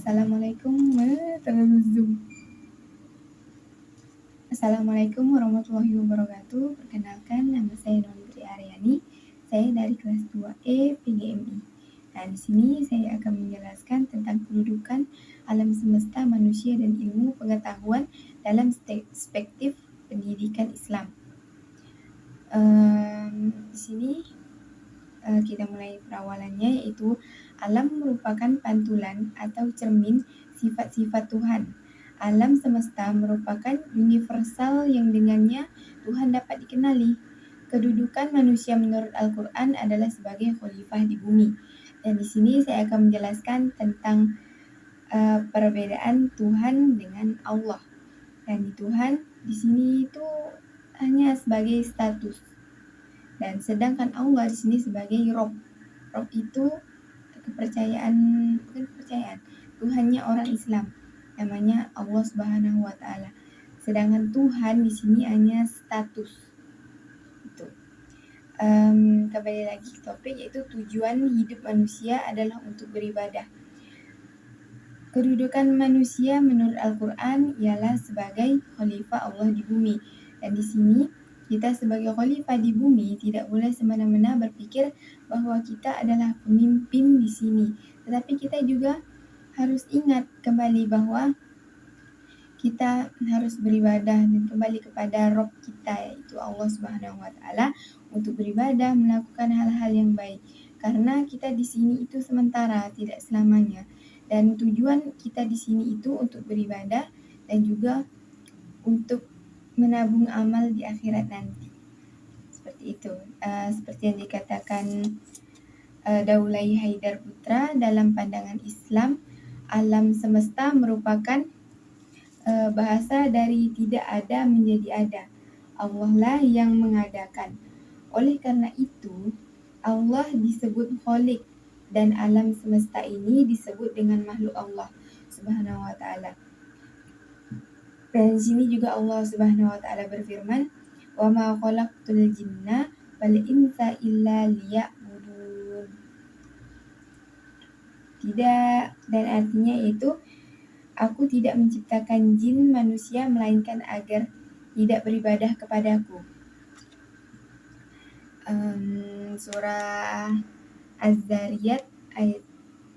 Assalamualaikum, terlalu zoom. Assalamualaikum warahmatullahi wabarakatuh. Perkenalkan, nama saya Nolitri Aryani. Saya dari kelas 2E PGMI. Nah, di sini saya akan menjelaskan tentang kedudukan alam semesta, manusia, dan ilmu pengetahuan dalam perspektif pendidikan Islam. Di sini kita mulai perawalannya, yaitu alam merupakan pantulan atau cermin sifat-sifat Tuhan. Alam semesta merupakan universal yang dengannya Tuhan dapat dikenali. Kedudukan manusia menurut Al-Quran adalah sebagai khalifah di bumi. Dan di sini saya akan menjelaskan tentang perbedaan Tuhan dengan Allah. Dan Tuhan di sini itu hanya sebagai status. Dan sedangkan Allah di sini sebagai Rob. Rob itu bukan kepercayaan. Tuhannya orang Islam, namanya Allah Subhanahu wa taala. Sedangkan Tuhan di sini hanya status. Itu. Kembali lagi ke topik, yaitu tujuan hidup manusia adalah untuk beribadah. Kedudukan manusia menurut Al-Quran ialah sebagai khalifah Allah di bumi. Dan di sini kita sebagai khalifah di bumi tidak boleh semena-mena berpikir bahwa kita adalah pemimpin di sini. Tetapi kita juga harus ingat kembali bahwa kita harus beribadah dan kembali kepada Rabb kita, yaitu Allah Subhanahu wa taala, untuk beribadah, melakukan hal-hal yang baik. Karena kita di sini itu sementara, tidak selamanya. Dan tujuan kita di sini itu untuk beribadah dan juga untuk menabung amal di akhirat nanti. Seperti itu. Seperti yang dikatakan Daulay Haidar Putra dalam pandangan Islam, alam semesta merupakan bahasa dari tidak ada menjadi ada. Allah lah yang mengadakan. Oleh karena itu, Allah disebut Khalik dan alam semesta ini disebut dengan makhluk Allah Subhanahu wa taala. Dan di sini juga Allah Subhanahu wa taala berfirman, "Wa ma khalaqtul jinna wal insa illa liya'budun." Tidak, dan artinya yaitu aku tidak menciptakan jin manusia melainkan agar tidak beribadah kepadaku. Surah Az-Zariyat ayat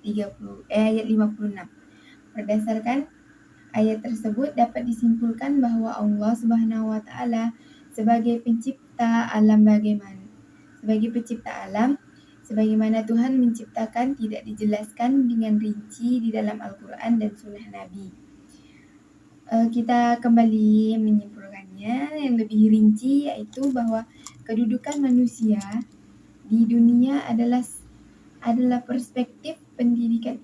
56. Berdasarkan ayat tersebut dapat disimpulkan bahwa Allah Subhanahu wa taala sebagai pencipta alam sebagaimana Tuhan menciptakan tidak dijelaskan dengan rinci di dalam Al-Qur'an dan Sunnah Nabi. Kita kembali menyimpulkannya yang lebih rinci, yaitu bahwa kedudukan manusia di dunia adalah perspektif pendidikan.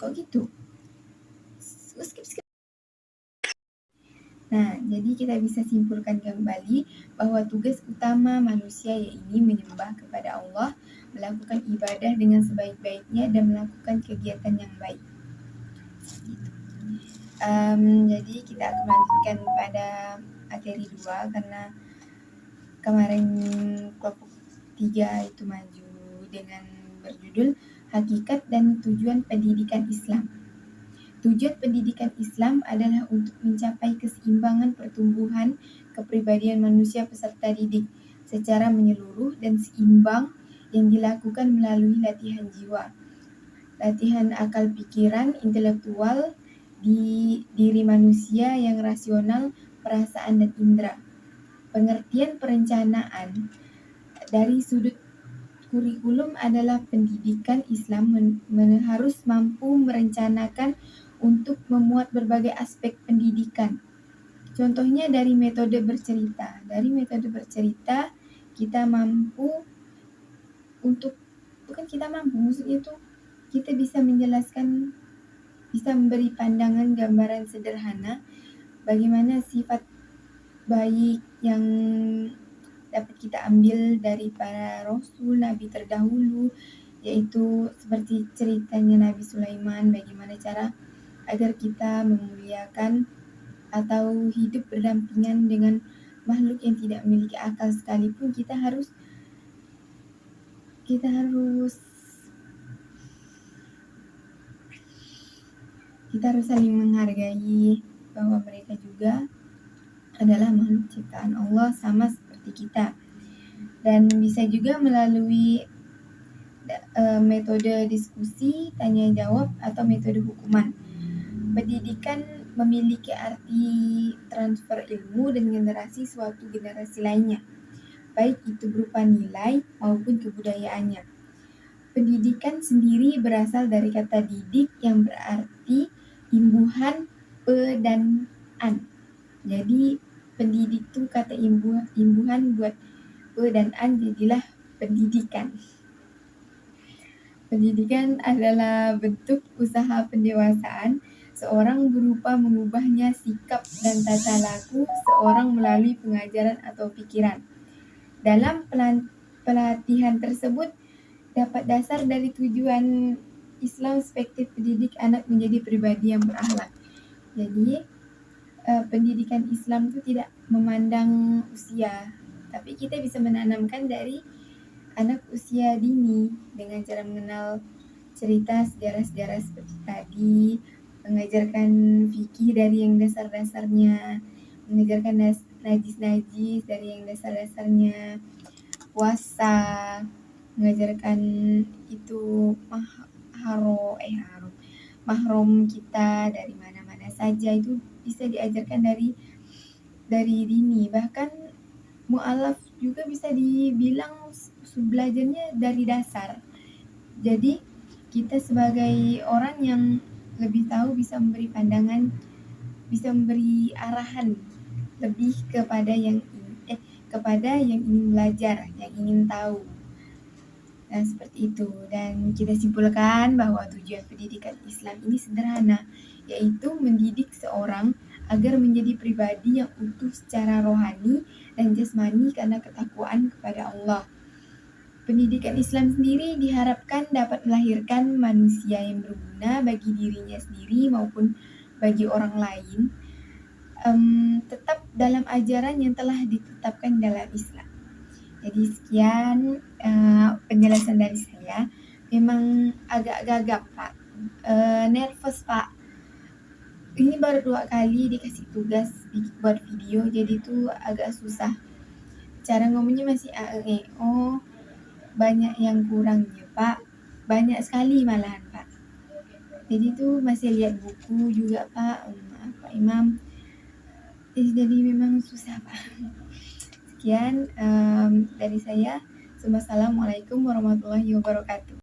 Kok gitu? Skip. Nah, jadi kita bisa simpulkan kembali bahwa tugas utama manusia yaitu menyembah kepada Allah, melakukan ibadah dengan sebaik-baiknya dan melakukan kegiatan yang baik. Gitu. Jadi kita akan melanjutkan pada materi 2 karena kemarin kelompok 3 itu maju dengan berjudul Hakikat dan Tujuan Pendidikan Islam. Tujuan pendidikan Islam adalah untuk mencapai keseimbangan pertumbuhan kepribadian manusia peserta didik secara menyeluruh dan seimbang yang dilakukan melalui latihan jiwa, latihan akal pikiran, intelektual di diri manusia yang rasional, perasaan, dan indera. Pengertian perencanaan dari sudut kurikulum adalah pendidikan Islam harus mampu merencanakan untuk memuat berbagai aspek pendidikan. Contohnya dari metode bercerita. Dari metode bercerita kita mampu untuk, maksudnya itu kita bisa menjelaskan, bisa memberi pandangan gambaran sederhana bagaimana sifat baik yang dapat kita ambil dari para rasul, nabi terdahulu, yaitu seperti ceritanya Nabi Sulaiman, bagaimana cara agar kita memuliakan atau hidup berdampingan dengan makhluk yang tidak memiliki akal sekalipun, kita harus kita harus saling menghargai bahwa mereka juga adalah makhluk ciptaan Allah sama seperti kita. Dan bisa juga melalui metode diskusi, tanya jawab, atau metode hukuman. Pendidikan memiliki arti transfer ilmu dan generasi suatu generasi lainnya, baik itu berupa nilai maupun kebudayaannya. Pendidikan sendiri berasal dari kata didik yang berarti imbuhan pe dan an. Jadi pendidik itu kata imbuhan buat pe dan an, jadilah pendidikan. Pendidikan adalah bentuk usaha pendewasaan seorang berupa mengubahnya sikap dan tata laku seorang melalui pengajaran atau pikiran. Dalam pelatihan tersebut dapat dasar dari tujuan Islam perspektif pendidik anak menjadi pribadi yang berakhlak. Jadi pendidikan Islam itu tidak memandang usia, tapi kita bisa menanamkan dari anak usia dini dengan cara mengenal cerita sejarah-sejarah seperti tadi, mengajarkan fikih dari yang dasar-dasarnya, mengajarkan najis-najis dari yang dasar-dasarnya, puasa, mengajarkan itu mahram kita dari mana-mana saja, itu bisa diajarkan dari dini. Bahkan mu'alaf juga bisa dibilang belajarnya dari dasar. Jadi kita sebagai orang yang lebih tahu bisa memberi pandangan, bisa memberi arahan lebih kepada yang ingin belajar, yang ingin tahu. Nah, seperti itu. Dan kita simpulkan bahwa tujuan pendidikan Islam ini sederhana, yaitu mendidik seorang agar menjadi pribadi yang utuh secara rohani dan jasmani karena ketakwaan kepada Allah. Pendidikan Islam sendiri diharapkan dapat melahirkan manusia yang berguna bagi dirinya sendiri maupun bagi orang lain, tetap dalam ajaran yang telah ditetapkan dalam Islam. Jadi sekian penjelasan dari saya. Memang agak gagap Pak, nervous Pak. Ini baru 2 kali dikasih tugas buat video, jadi tuh agak susah. Cara ngomongnya masih banyak yang kurangnya Pak, banyak sekali malahan Pak. Jadi tuh masih lihat buku juga Pak, maaf Pak Imam. Jadi memang susah Pak. Sekian dari saya. Wassalamualaikum warahmatullahi wabarakatuh.